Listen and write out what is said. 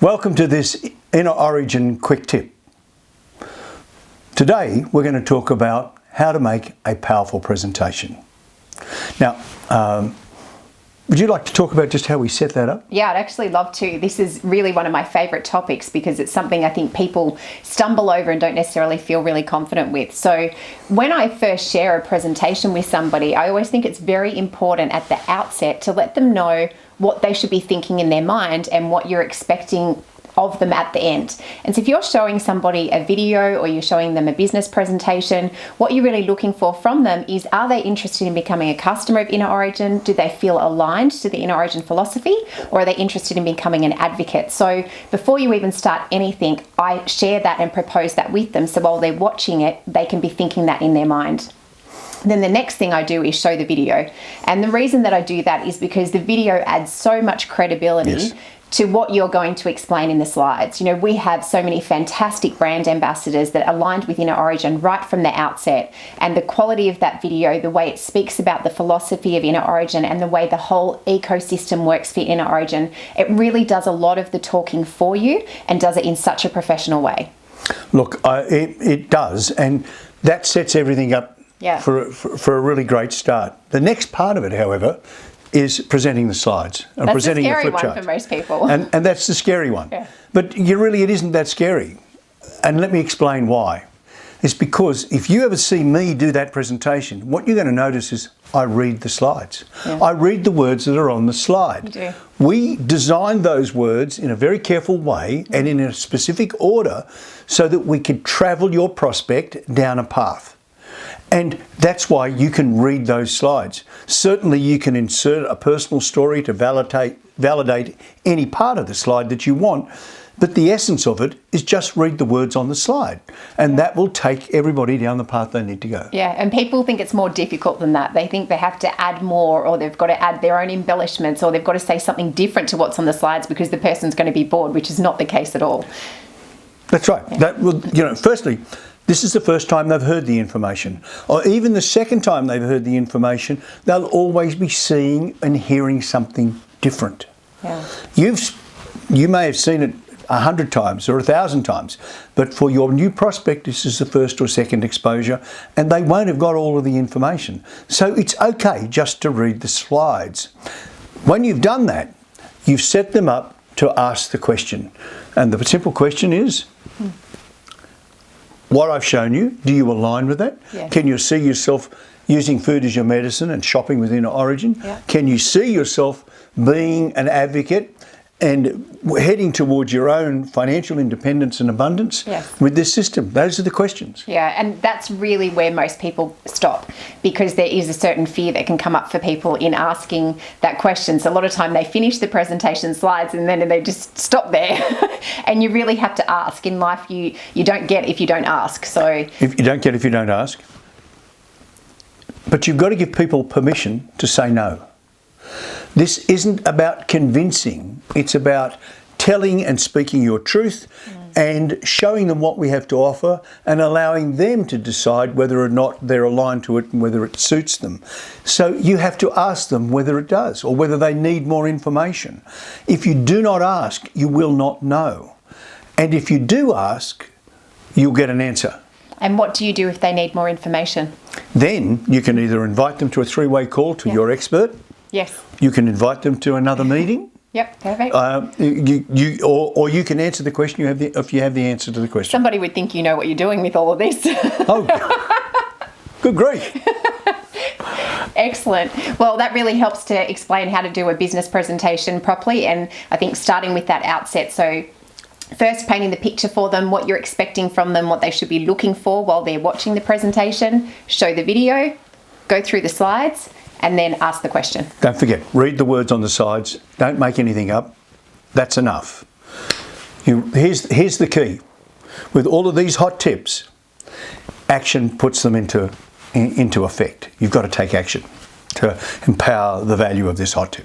Welcome to this InnerOrigin quick tip. Today we're going to talk about how to make a powerful presentation. Now, would you like to talk about just how we set that up? Yeah, I'd actually love to. This is really one of my favourite topics because it's something I think people stumble over and don't necessarily feel really confident with. So when I first share a presentation with somebody, I always think it's very important at the outset to let them know what they should be thinking in their mind and what you're expecting of them at the end. And so if you're showing somebody a video or you're showing them a business presentation, what you're really looking for from them is, are they interested in becoming a customer of InnerOrigin? Do they feel aligned to the InnerOrigin philosophy, or are they interested in becoming an advocate? So before you even start anything, I share that and propose that with them, so while they're watching it, they can be thinking that in their mind. Then the next thing I do is show the video. And the reason that I do that is because the video adds so much credibility to what you're going to explain in the slides. You know, we have so many fantastic brand ambassadors that aligned with InnerOrigin right from the outset. And the quality of that video, the way it speaks about the philosophy of InnerOrigin and the way the whole ecosystem works for InnerOrigin, it really does a lot of the talking for you and does it in such a professional way. Look, it does, and that sets everything up for a really great start. The next part of it, however, is presenting the slides and that's presenting the flip chart. That's the scary one for most people. And that's the scary one. Yeah. But it isn't that scary. And let me explain why. It's because if you ever see me do that presentation, what you're going to notice is I read the slides. Yeah. I read the words that are on the slide. You do. We designed those words in a very careful way and in a specific order so that we could travel your prospect down a path. And that's why you can read those slides. Certainly you can insert a personal story to validate any part of the slide that you want, but the essence of it is just read the words on the slide, and that will take everybody down the path they need to go. Yeah, and people think it's more difficult than that. They think they have to add more, or they've got to add their own embellishments, or they've got to say something different to what's on the slides because the person's going to be bored, which is not the case at all. That's right. Yeah. Firstly, this is the first time they've heard the information, or even the second time they've heard the information, they'll always be seeing and hearing something different. Yeah. You may have seen it 100 times or 1,000 times, but for your new prospect, this is the first or second exposure, and they won't have got all of the information. So it's okay just to read the slides. When you've done that, you've set them up to ask the question. And the simple question is, what I've shown you, do you align with that? Yeah. Can you see yourself using food as your medicine and shopping with InnerOrigin? Yeah. Can you see yourself being an advocate and heading towards your own financial independence and abundance with this system? Those are the questions. Yeah, and that's really where most people stop, because there is a certain fear that can come up for people in asking that question. So a lot of time they finish the presentation slides and then they just stop there. And you really have to ask. In life, you don't get if you don't ask. So if you don't get if you don't ask. But you've got to give people permission to say no. This isn't about convincing, it's about telling and speaking your truth and showing them what we have to offer and allowing them to decide whether or not they're aligned to it and whether it suits them. So you have to ask them whether it does or whether they need more information. If you do not ask, you will not know. And if you do ask, you'll get an answer. And what do you do if they need more information? Then you can either invite them to a three-way call to your expert. Yes. You can invite them to another meeting. Yep, perfect. Or you can answer the question if you have the answer to the question. Somebody would think you know what you're doing with all of this. Oh, good grief. Excellent. Well, that really helps to explain how to do a business presentation properly, and I think starting with that outset. So first, painting the picture for them, what you're expecting from them, what they should be looking for while they're watching the presentation, show the video, go through the slides, and then ask the question. Don't forget, read the words on the sides. Don't make anything up. That's enough. Here's the key. With all of these hot tips, action puts them into effect. You've got to take action to empower the value of this hot tip.